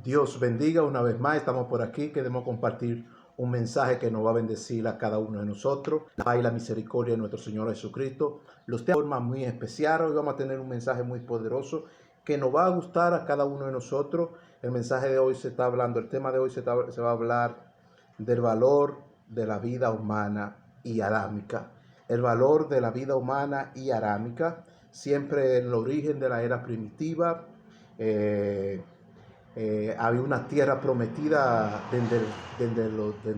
Dios bendiga una vez más. Estamos por aquí. Queremos compartir un mensaje que nos va a bendecir a cada uno de nosotros. La paz y la misericordia de nuestro Señor Jesucristo los de forma muy especial. Hoy vamos a tener un mensaje muy poderoso que nos va a gustar a cada uno de nosotros. El mensaje de hoy se está hablando, el tema de hoy se va a hablar del valor de la vida humana y adámica. El valor de la vida humana y adámica, siempre en el origen de la era primitiva. Había una tierra prometida desde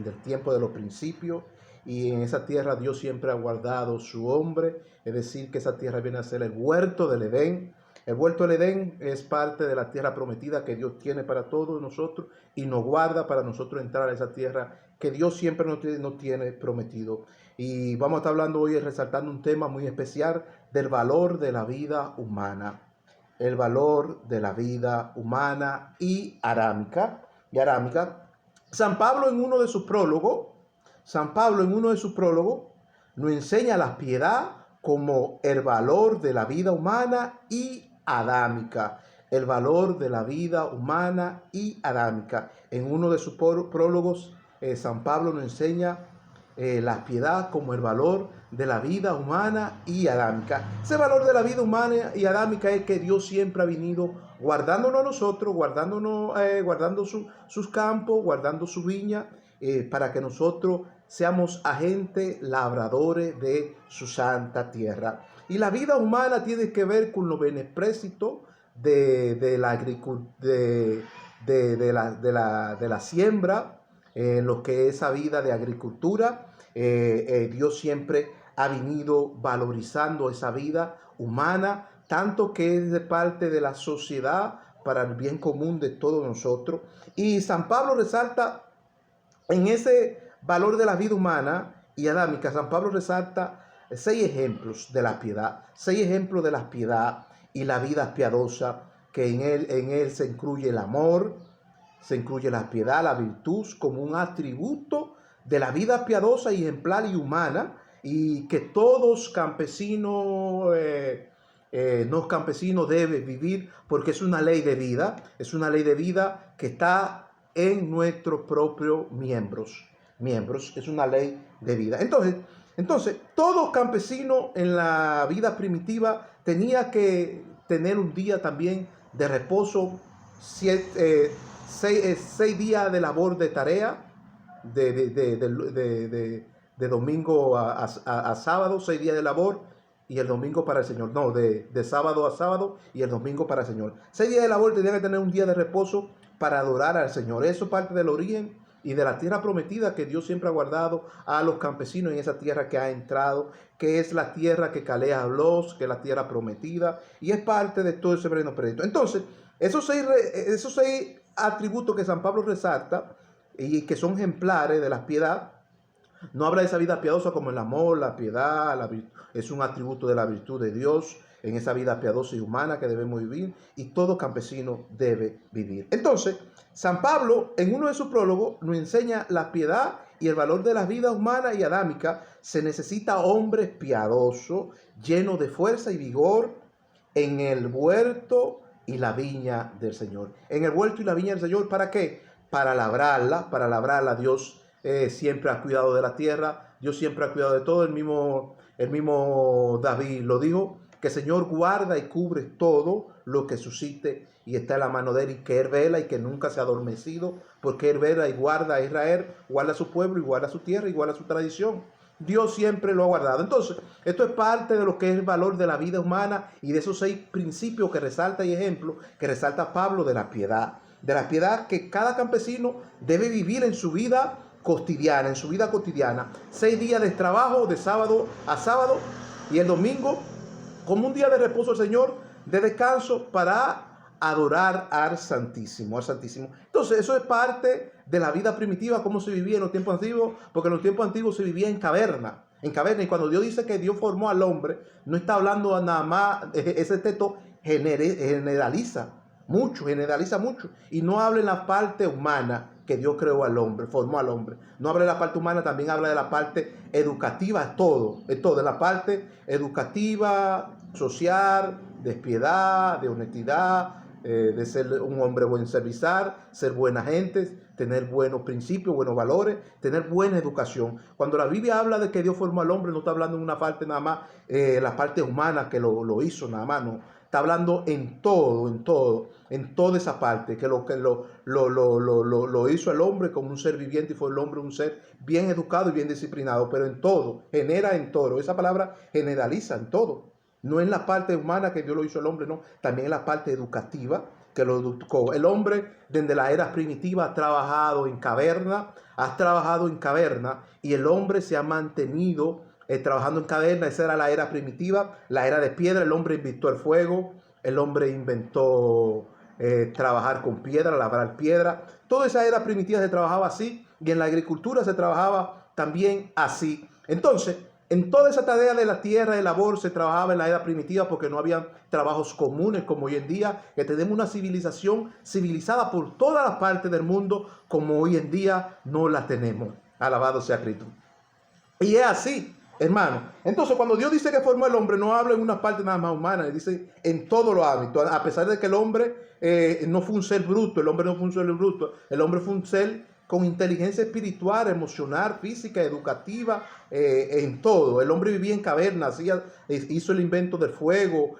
el tiempo de los principios, y en esa tierra Dios siempre ha guardado su hombre, es decir, que esa tierra viene a ser el huerto del Edén. El huerto del Edén es parte de la tierra prometida que Dios tiene para todos nosotros y nos guarda para nosotros entrar a esa tierra que Dios siempre nos tiene prometido. Y vamos a estar hablando hoy, resaltando un tema muy especial del valor de la vida humana. El valor de la vida humana y arámica. San Pablo en uno de sus prólogos, nos enseña la piedad como el valor de la vida humana y adámica. El valor de la vida humana y adámica. En uno de sus prólogos, San Pablo nos enseña la piedad como el valor de la vida humana y adámica. Ese valor de la vida humana y adámica es que Dios siempre ha venido guardándonos a nosotros, guardando sus campos, guardando su viña, para que nosotros seamos agentes labradores de su santa tierra. Y la vida humana tiene que ver con los beneplácitos de la siembra, lo que es esa vida de agricultura. Dios siempre ha venido valorizando esa vida humana, tanto que es de parte de la sociedad para el bien común de todos nosotros. Y San Pablo resalta en ese valor de la vida humana y adámica. San Pablo resalta 6 ejemplos de la piedad, 6 ejemplos de la piedad y la vida piadosa, que en él se incluye el amor, se incluye la piedad, la virtud, como un atributo de la vida piadosa y ejemplar y humana, y que todos campesinos, no campesinos, deben vivir, porque es una ley de vida, que está en nuestros propios miembros, es una ley de vida. Entonces, todo campesino en la vida primitiva tenía que tener un día también de reposo, 6 días de labor de tarea, de domingo a sábado, 6 días de labor y el domingo para el Señor. No, de sábado a sábado y el domingo para el Señor. 6 días de labor, tenía que tener un día de reposo para adorar al Señor. Eso es parte del origen y de la tierra prometida que Dios siempre ha guardado a los campesinos en esa tierra que ha entrado, que es la tierra que Caleb habló, que es la tierra prometida, y es parte de todo ese reino predicto. Entonces, esos seis atributos que San Pablo resalta y que son ejemplares de la piedad, no habla de esa vida piadosa como el amor, la piedad, es un atributo de la virtud de Dios en esa vida piadosa y humana que debemos vivir, y todo campesino debe vivir. Entonces, San Pablo en uno de sus prólogos nos enseña la piedad y el valor de la vida humana y adámica. Se necesita hombres piadosos, llenos de fuerza y vigor en el huerto y la viña del Señor. En el huerto y la viña del Señor, ¿para qué? Para labrarla. Dios siempre ha cuidado de la tierra, Dios siempre ha cuidado de todo. El mismo David lo dijo, que el Señor guarda y cubre todo lo que suscite y está en la mano de él, y que él vela y que nunca se ha adormecido, porque él vela y guarda a Israel, guarda a su pueblo y guarda a su tierra y guarda su tradición. Dios siempre lo ha guardado. Entonces, esto es parte de lo que es el valor de la vida humana y de esos 6 principios que resalta y ejemplos que resalta Pablo de la piedad. De la piedad que cada campesino debe vivir en su vida cotidiana, 6 días de trabajo, de sábado a sábado, y el domingo como un día de reposo al Señor, de descanso, para adorar al Santísimo, Entonces, eso es parte de la vida primitiva, cómo se vivía en los tiempos antiguos, porque en los tiempos antiguos se vivía en caverna, y cuando Dios dice que Dios formó al hombre, no está hablando nada más, ese texto generaliza mucho, y no habla en la parte humana que Dios creó al hombre, formó al hombre. No habla de la parte humana, también habla de la parte educativa, todo, en la parte educativa, social, de piedad, de honestidad, de ser un hombre buen servizar, ser buena gente, tener buenos principios, buenos valores, tener buena educación. Cuando la Biblia habla de que Dios formó al hombre, no está hablando en una parte nada más, la parte humana que lo hizo nada más, no. Está hablando en toda esa parte, que lo hizo el hombre como un ser viviente y fue el hombre un ser bien educado y bien disciplinado, pero en todo, genera en todo. Esa palabra generaliza en todo. No en la parte humana que Dios lo hizo el hombre, no, también en la parte educativa que lo educó. El hombre desde la era primitiva ha trabajado en caverna y el hombre se ha mantenido trabajando en caverna. Esa era la era primitiva, la era de piedra. El hombre inventó el fuego, el hombre inventó trabajar con piedra, labrar piedra. Toda esa era primitiva se trabajaba así y en la agricultura se trabajaba también así. Entonces, en toda esa tarea de la tierra, de labor, se trabajaba en la era primitiva porque no había trabajos comunes como hoy en día, que tenemos una civilización civilizada por todas las partes del mundo, como hoy en día no la tenemos. Alabado sea Cristo. Y es así, hermano. Entonces, cuando Dios dice que formó el hombre, no habla en una parte nada más humana, dice en todos los ámbitos. A pesar de que el hombre no fue un ser bruto, el hombre no fue un ser bruto, el hombre fue un ser con inteligencia espiritual, emocional, física, educativa, en todo. El hombre vivía en cavernas, hizo el invento del fuego,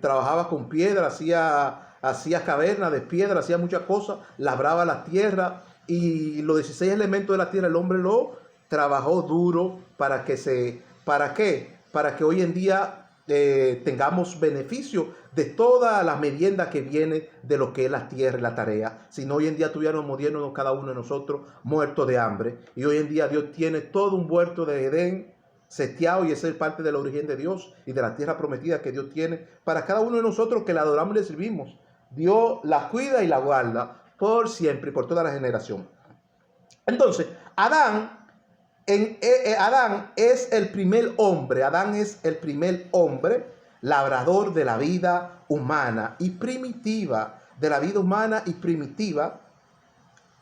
trabajaba con piedra, hacía cavernas de piedra, hacía muchas cosas, labraba la tierra y los 16 elementos de la tierra el hombre lo trabajó duro para que ¿para qué? Para que hoy en día tengamos beneficio de toda la merienda que viene de lo que es la tierra y la tarea. Si no, hoy en día tuviéramos muriéndonos cada uno de nosotros muertos de hambre. Y hoy en día Dios tiene todo un huerto de Edén seteado y ese es parte del origen de Dios y de la tierra prometida que Dios tiene para cada uno de nosotros que la adoramos y le servimos. Dios la cuida y la guarda por siempre y por toda la generación. Entonces, Adán es el primer hombre, Adán es el primer hombre labrador de la vida humana y primitiva, de la vida humana y primitiva,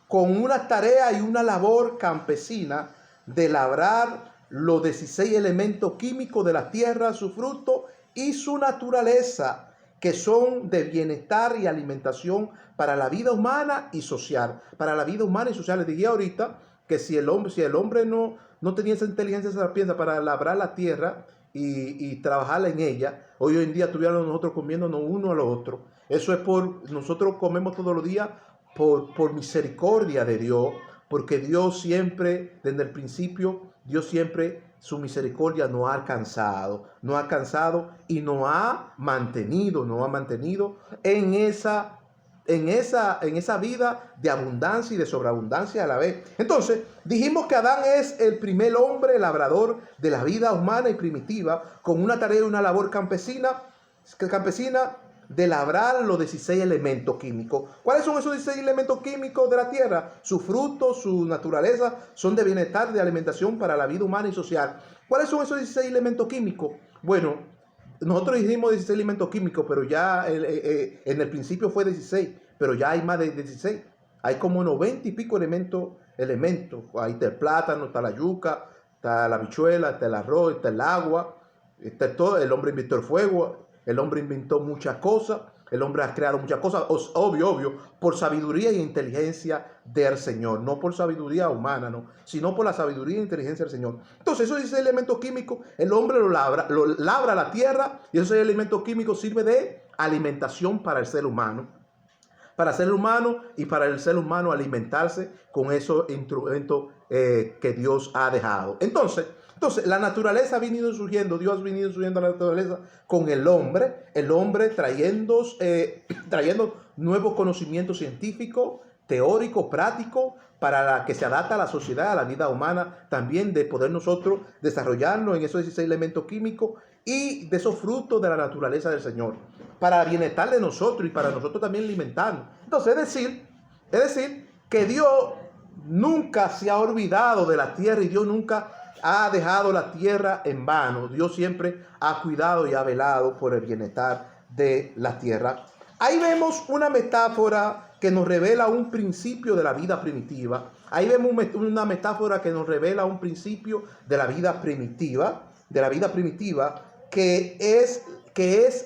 con una tarea y una labor campesina de labrar los 16 elementos químicos de la tierra, su fruto y su naturaleza, que son de bienestar y alimentación para la vida humana y social. Para la vida humana y social, les dije ahorita que si el hombre no tenía esa inteligencia sapienza para labrar la tierra y trabajarla en ella, hoy en día tuviéramos nosotros comiéndonos uno a lo otro. Eso es nosotros comemos todos los días por misericordia de Dios, porque Dios siempre, desde el principio, Dios siempre su misericordia nos ha alcanzado y nos ha mantenido en esa vida de abundancia y de sobreabundancia a la vez. Entonces, dijimos que Adán es el primer hombre labrador de la vida humana y primitiva, con una tarea y una labor campesina de labrar los 16 elementos químicos. ¿Cuáles son esos 16 elementos químicos de la tierra? Sus frutos, su naturaleza, son de bienestar, de alimentación para la vida humana y social. ¿Cuáles son esos 16 elementos químicos? Bueno, nosotros dijimos 16 elementos químicos, pero ya en el principio fue 16, pero ya hay más de 16. Hay como 90 y pico elementos. Ahí está el plátano, está la yuca, está la habichuela, está el arroz, está el agua, está todo. El hombre inventó el fuego, el hombre inventó muchas cosas, el hombre ha creado muchas cosas, obvio, por sabiduría y inteligencia del Señor, no por sabiduría humana, no, sino por la sabiduría e inteligencia del Señor. Entonces, esos 16 elementos químicos, el hombre lo labra la tierra y esos elementos químicos sirven de alimentación para el ser humano. Para el ser humano y para el ser humano alimentarse con esos instrumentos que Dios ha dejado. Entonces, la naturaleza ha venido surgiendo, Dios ha venido surgiendo la naturaleza con el hombre trayendo nuevos conocimientos científicos, teóricos, prácticos, para que se adapte a la sociedad, a la vida humana, también de poder nosotros desarrollarnos en esos 16 elementos químicos y de esos frutos de la naturaleza del Señor, para el bienestar de nosotros y para nosotros también alimentarnos. Entonces, es decir, que Dios nunca se ha olvidado de la tierra y Dios nunca ha dejado la tierra en vano. Dios siempre ha cuidado y ha velado por el bienestar de la tierra. Ahí vemos una metáfora que nos revela un principio de la vida primitiva. Ahí vemos una metáfora que nos revela un principio de la vida primitiva, que es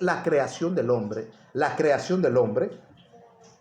la creación del hombre. La creación del hombre.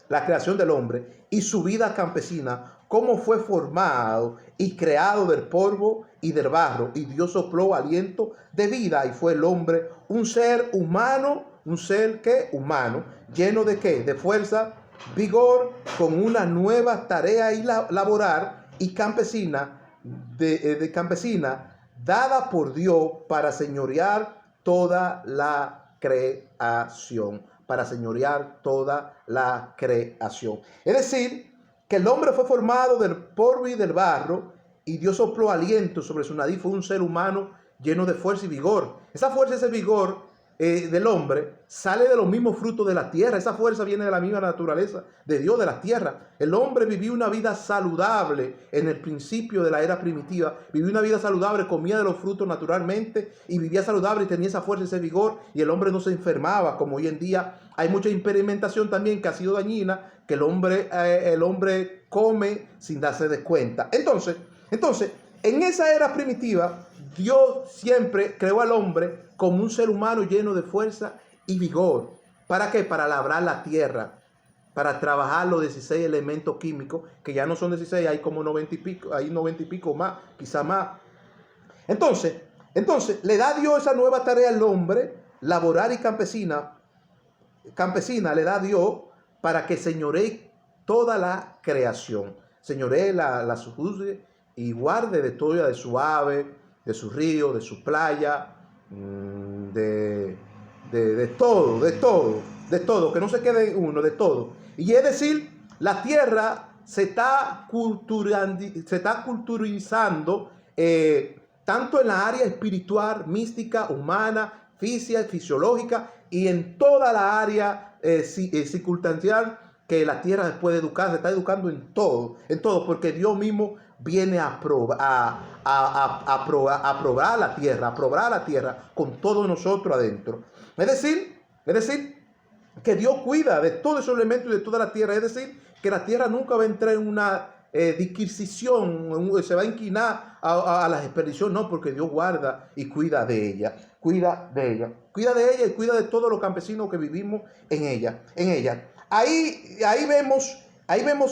la creación del hombre y su vida campesina, cómo fue formado y creado del polvo y del barro, y Dios sopló aliento de vida y fue el hombre un ser humano, un ser que humano, lleno de qué, de fuerza, vigor, con una nueva tarea y laboral y campesina, de campesina, dada por Dios para señorear toda la creación, para señorear toda la creación. Es decir, que el hombre fue formado del polvo y del barro, y Dios sopló aliento sobre su nariz, fue un ser humano lleno de fuerza y vigor. Esa fuerza, ese vigor del hombre sale de los mismos frutos de la tierra. Esa fuerza viene de la misma naturaleza de Dios, de la tierra. El hombre vivió una vida saludable en el principio de la era primitiva. Vivió una vida saludable, comía de los frutos naturalmente y vivía saludable y tenía esa fuerza, ese vigor, y el hombre no se enfermaba como hoy en día. Hay mucha experimentación también que ha sido dañina, que el hombre come sin darse de cuenta. Entonces, en esa era primitiva, Dios siempre creó al hombre como un ser humano lleno de fuerza y vigor. ¿Para qué? Para labrar la tierra, para trabajar los 16 elementos químicos, que ya no son 16, hay como 90 y pico, hay 90 y pico más, quizá más. Entonces, le da Dios esa nueva tarea al hombre, laboral y campesina le da Dios para que señoree toda la creación, señoree la sojuzgue y guarde de todo, de su ave, de su río, de su playa, de todo, que no se quede uno, de todo. Y es decir, la tierra se está culturizando, tanto en la área espiritual, mística, humana, física, fisiológica, y en toda la área circunstancial que la tierra puede educar. Se está educando en todo, porque Dios mismo viene a probar la tierra con todos nosotros adentro. Es decir, que Dios cuida de todos esos elementos y de toda la tierra. Es decir, que la tierra nunca va a entrar en una disquisición, se va a inclinar a la expedición, no, porque Dios guarda y cuida de ella, cuida de ella y cuida de todos los campesinos que vivimos en ella. Ahí vemos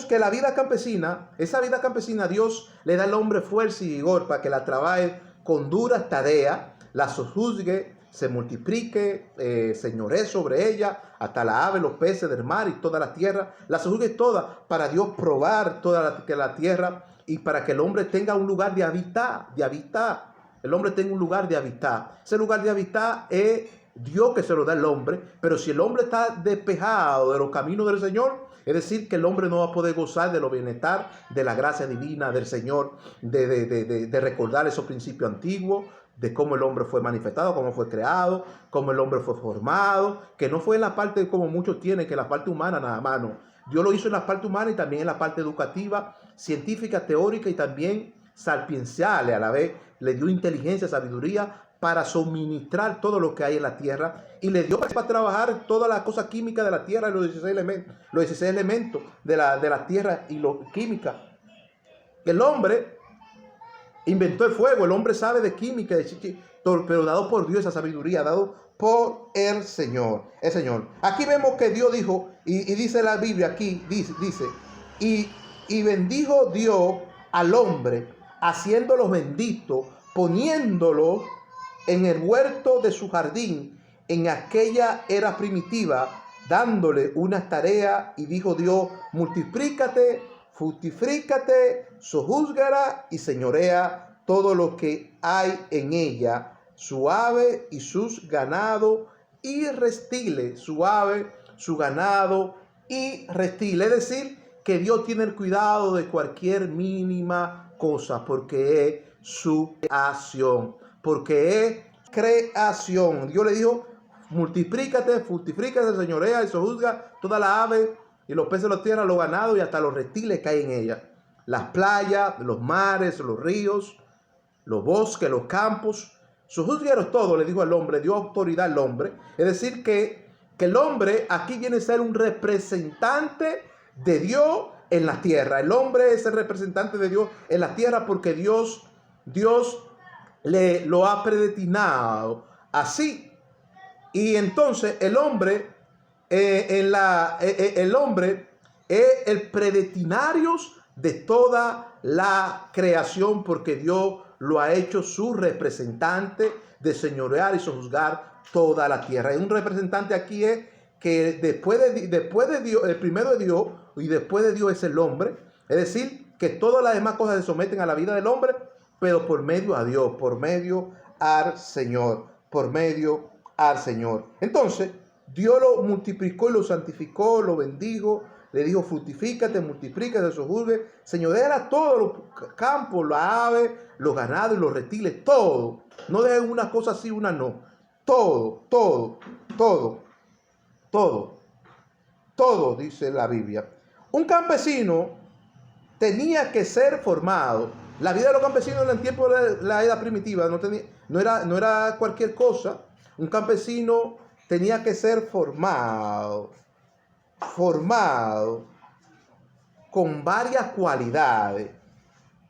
que la vida campesina, esa vida campesina, Dios le da al hombre fuerza y vigor para que la trabaje con duras tareas, la sojuzgue, se multiplique, señoree sobre ella, hasta la ave, los peces del mar y toda la tierra, la sojuzgue toda, para Dios probar toda la tierra y para que el hombre tenga un lugar de habitar. El hombre tenga un lugar de habitar. Ese lugar de habitar es Dios que se lo da al hombre, pero si el hombre está despejado de los caminos del Señor, es decir, que el hombre no va a poder gozar de lo bienestar, de la gracia divina del Señor, de recordar esos principios antiguos, de cómo el hombre fue manifestado, cómo fue creado, cómo el hombre fue formado, que no fue en la parte como muchos tienen, que la parte humana nada más, no. Dios lo hizo en la parte humana y también en la parte educativa, científica, teórica y también sapiencial. A la vez le dio inteligencia, sabiduría para suministrar todo lo que hay en la tierra, y le dio para trabajar todas las cosas químicas de la tierra, los 16 elementos de la tierra y lo química. El hombre inventó el fuego, el hombre sabe de química, pero dado por Dios esa sabiduría, dado por el Señor. Aquí vemos que Dios dijo, y dice la Biblia aquí, dice, y bendijo Dios al hombre, haciéndolo bendito, poniéndolo en el huerto de su jardín, en aquella era primitiva, dándole una tarea, y dijo Dios, multiplícate, fructifícate, sojúzgala y señorea todo lo que hay en ella, su ave y sus ganado y reptiles, su ave, su ganado y reptiles. Es decir, que Dios tiene el cuidado de cualquier mínima cosa, porque es su creación, Dios le dijo, multiplícate, fructifícate, señorea y sojuzga toda la ave y los peces de la tierra, los ganados y hasta los reptiles que hay en ella, las playas, los mares, los ríos, los bosques, los campos, sojuzgueros todo, le dijo al hombre, dio autoridad al hombre. Es decir, que el hombre aquí viene a ser un representante de Dios en la tierra. El hombre es el representante de Dios en la tierra porque Dios lo ha predestinado así. Y entonces el hombre es el predestinarios de toda la creación, porque Dios lo ha hecho su representante de señorear y sojuzgar toda la tierra. Y un representante aquí es que después de Dios, el primero de Dios y después de Dios es el hombre. Es decir, que todas las demás cosas se someten a la vida del hombre, pero por medio a Dios, por medio al Señor, por medio al Señor. Entonces, Dios lo multiplicó y lo santificó, lo bendijo, le dijo: fructifícate, multiplícate, sojuzgue, señorea todos los campos, las aves, los ganados y los reptiles, todo. No dejen una cosa así, una no. Todo, todo, todo, todo, todo, dice la Biblia. Un campesino tenía que ser formado. La vida de los campesinos en el tiempo de la edad primitiva no era cualquier cosa. Un campesino tenía que ser formado con varias cualidades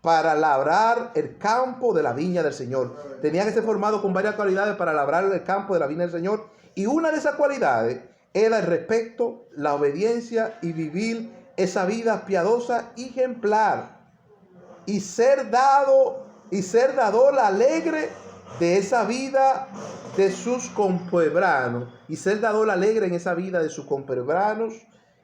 para labrar el campo de la viña del Señor. Tenía que ser formado con varias cualidades para labrar el campo de la viña del Señor. Y una de esas cualidades era el respeto, la obediencia y vivir esa vida piadosa y ejemplar. Y ser dador alegre de esa vida de sus compuebranos. Y ser dador alegre en esa vida de sus compuebranos.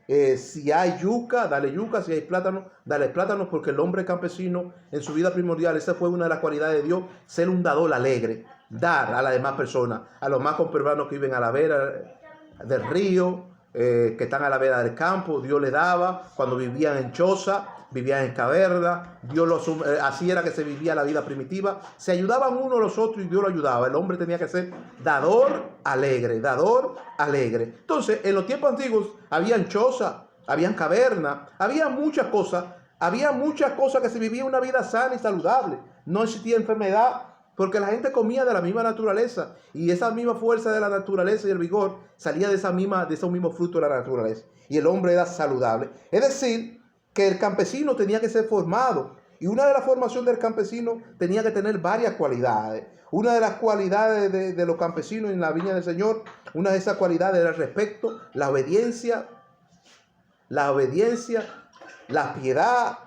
Si hay yuca, dale yuca. Si hay plátano, dale plátano. Porque el hombre campesino en su vida primordial, esa fue una de las cualidades de Dios: ser un dador alegre. Dar a las demás personas, a los más compuebranos que viven a la vera del río, que están a la vera del campo. Dios les daba cuando vivían en choza, vivían en caverna. Dios así era que se vivía la vida primitiva. Se ayudaban unos a los otros y Dios lo ayudaba. El hombre tenía que ser dador alegre, dador alegre. Entonces, en los tiempos antiguos habían choza, habían caverna, había muchas cosas que se vivía una vida sana y saludable. No existía enfermedad, porque la gente comía de la misma naturaleza, y esa misma fuerza de la naturaleza y el vigor salía de esos mismos frutos de la naturaleza, y el hombre era saludable. Es decir, que el campesino tenía que ser formado, y una de las formaciones del campesino tenía que tener varias cualidades. Una de las cualidades de los campesinos en la viña del Señor, una de esas cualidades era el respeto, la obediencia, la piedad,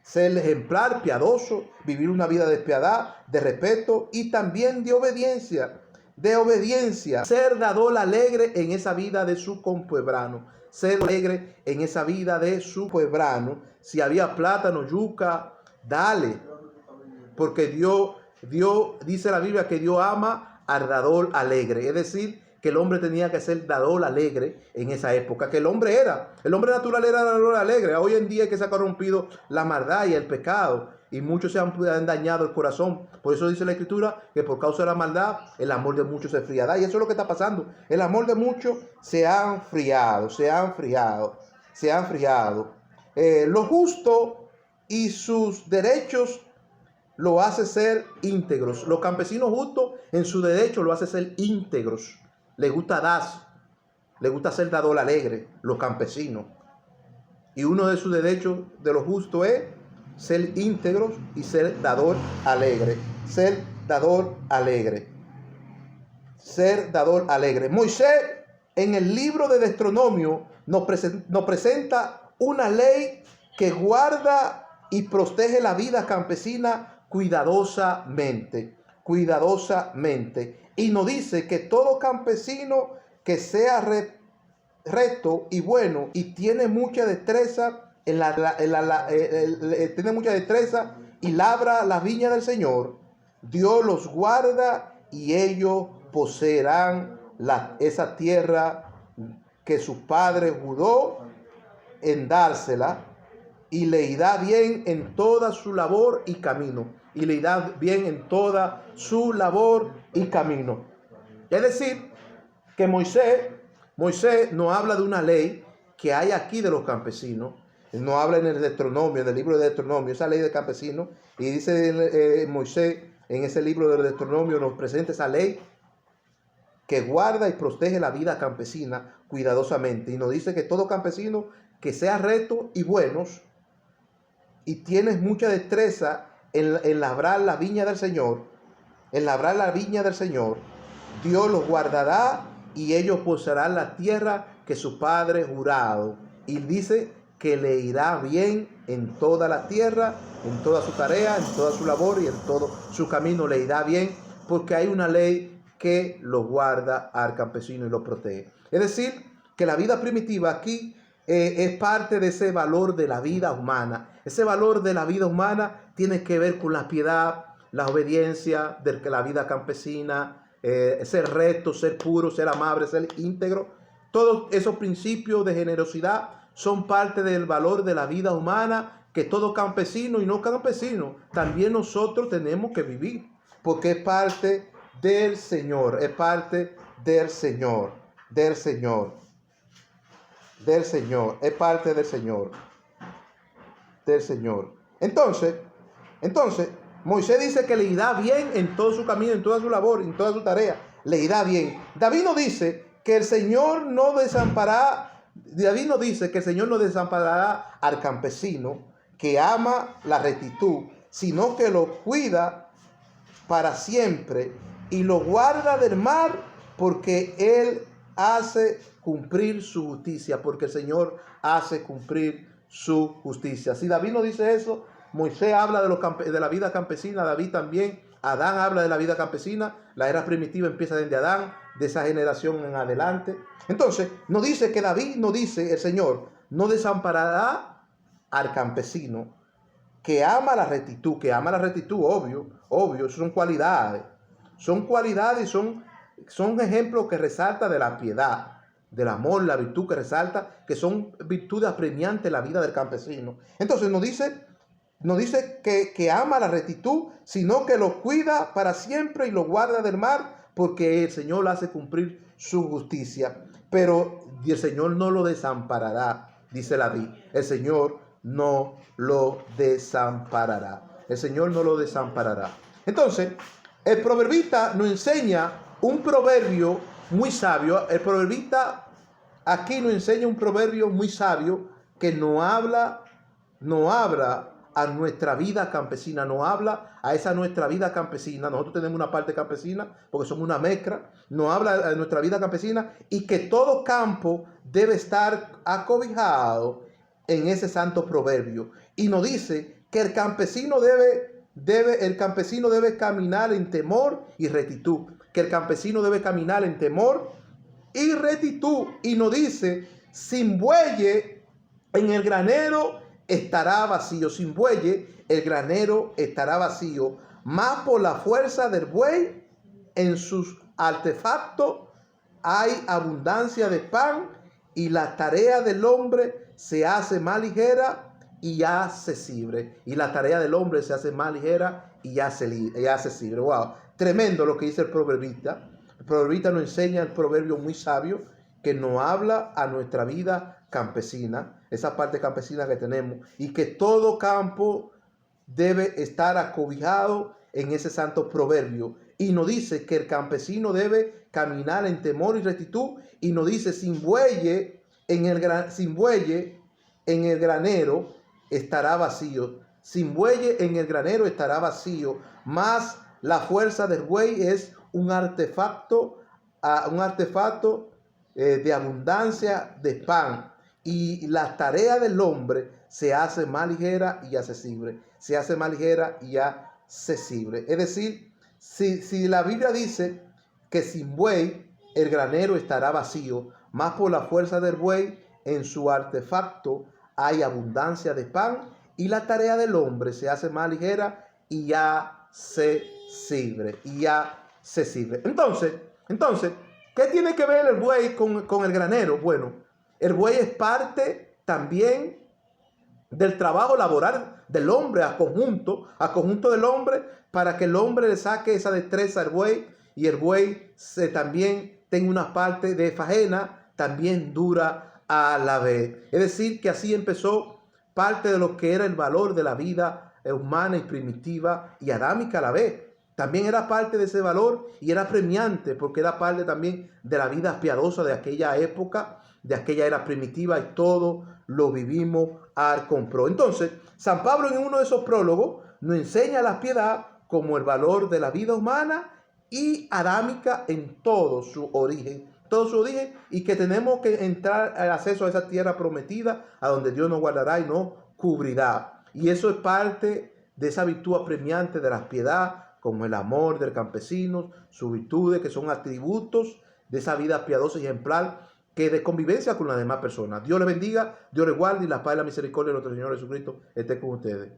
ser ejemplar, piadoso, vivir una vida de piedad, de respeto y también de obediencia. Ser dador alegre en esa vida de su compuebrano. Ser alegre en esa vida de su puebrano. Si había plátano, yuca, dale. Porque Dios dice la Biblia que Dios ama al dador alegre. Es decir, que el hombre tenía que ser dador alegre en esa época, que el hombre natural era dador alegre. Hoy en día es que se ha corrompido la maldad y el pecado, y muchos se han dañado el corazón. Por eso dice la Escritura que por causa de la maldad el amor de muchos se enfriará, y eso es lo que está pasando. El amor de muchos se ha enfriado. Lo justo y sus derechos lo hace ser íntegros. Los campesinos justos en su derecho lo hace ser íntegros. Les gusta ser dador alegre, los campesinos. Y uno de sus derechos de los justos es ser íntegros y ser dador alegre. Ser dador alegre. Moisés, en el libro de Deuteronomio, nos presenta una ley que guarda y protege la vida campesina cuidadosamente. Y nos dice que todo campesino que sea recto y bueno y tiene mucha destreza y labra la viña del Señor, Dios los guarda y ellos poseerán esa tierra que su padre juró en dársela, y le irá bien en toda su labor y camino. Es decir, que Moisés nos habla de una ley que hay aquí de los campesinos. No habla en el Deuteronomio, en el libro de Deuteronomio, esa ley de campesinos. Y dice Moisés en ese libro de Deuteronomio, nos presenta esa ley que guarda y protege la vida campesina cuidadosamente. Y nos dice que todo campesino que sea recto y buenos y tienes mucha destreza en labrar la viña del Señor, Dios los guardará y ellos poseerán la tierra que su padre jurado. Y dice que le irá bien en toda la tierra, en toda su tarea, en toda su labor y en todo su camino le irá bien, porque hay una ley que lo guarda al campesino y lo protege. Es decir, que la vida primitiva aquí es parte de ese valor de la vida humana. Ese valor de la vida humana tiene que ver con la piedad, la obediencia de la vida campesina, ser recto, ser puro, ser amable, ser íntegro. Todos esos principios de generosidad son parte del valor de la vida humana que todo campesino y no campesino también nosotros tenemos que vivir, porque es parte del Señor, es parte del Señor, del Señor, del Señor, es parte del Señor, del Señor. Entonces, Moisés dice que le irá bien en todo su camino, en toda su labor, en toda su tarea, le irá bien. David no dice que el Señor no desamparará, David no dice que el Señor no desamparará al campesino que ama la rectitud, sino que lo cuida para siempre y lo guarda del mal, porque Él hace cumplir su justicia, porque el Señor hace cumplir su justicia. Si David no dice eso, Moisés habla de la vida campesina, David también, Adán habla de la vida campesina, la era primitiva empieza desde Adán, de esa generación en adelante. Entonces, no dice que David, no dice el Señor, no desamparará al campesino que ama la rectitud, obvio, son cualidades, son ejemplos que resaltan de la piedad, del amor, la virtud que resalta, que son virtudes apremiantes en la vida del campesino. Entonces no dice que ama la rectitud, sino que lo cuida para siempre y lo guarda del mal, porque el Señor hace cumplir su justicia. Pero el Señor no lo desamparará, dice David. El Señor no lo desamparará. El Señor no lo desamparará. Entonces, el proverbista nos enseña un proverbio muy sabio. El proverbista aquí nos enseña un proverbio muy sabio que no habla a nuestra vida campesina, no habla a esa nuestra vida campesina. Nosotros tenemos una parte campesina porque somos una mezcla. No habla a nuestra vida campesina y que todo campo debe estar acobijado en ese santo proverbio. Y nos dice que el campesino debe caminar en temor y rectitud. Que el campesino debe caminar en temor y rectitud. Y nos dice, sin bueyes en el granero estará vacío. Sin bueyes el granero estará vacío. Más por la fuerza del buey en sus artefactos hay abundancia de pan, y la tarea del hombre se hace más ligera y accesible. Y la tarea del hombre se hace más ligera y accesible. Wow, tremendo lo que dice el proverbista. El proverbista nos enseña el proverbio muy sabio que nos habla a nuestra vida campesina, esa parte campesina que tenemos, y que todo campo debe estar acobijado en ese santo proverbio. Y nos dice que el campesino debe caminar en temor y rectitud, y nos dice, sin bueyes en el granero estará vacío. Sin bueyes en el granero estará vacío. Más la fuerza del buey es un artefacto de abundancia de pan. Y la tarea del hombre se hace más ligera y accesible. Se hace más ligera y accesible. Es decir, si la Biblia dice que sin buey el granero estará vacío, más por la fuerza del buey en su artefacto hay abundancia de pan, y la tarea del hombre se hace más ligera y accesible. Entonces, ¿qué tiene que ver el buey con el granero? Bueno, el buey es parte también del trabajo laboral del hombre, a conjunto del hombre, para que el hombre le saque esa destreza al buey, y el buey también tenga una parte de faena, también dura a la vez. Es decir, que así empezó parte de lo que era el valor de la vida humana y primitiva y adámica a la vez. También era parte de ese valor y era premiante, porque era parte también de la vida piadosa de aquella época, de aquella era primitiva, y todo lo vivimos al compro. Entonces, San Pablo en uno de esos prólogos nos enseña la piedad como el valor de la vida humana y adámica en todo su origen, todo eso dije, y que tenemos que entrar al acceso a esa tierra prometida, a donde Dios nos guardará y nos cubrirá. Y eso es parte de esa virtud apremiante de la piedad, como el amor del campesino, sus virtudes, que son atributos de esa vida piadosa y ejemplar, que de convivencia con las demás personas. Dios les bendiga, Dios les guarde, y la paz y la misericordia de nuestro Señor Jesucristo esté con ustedes.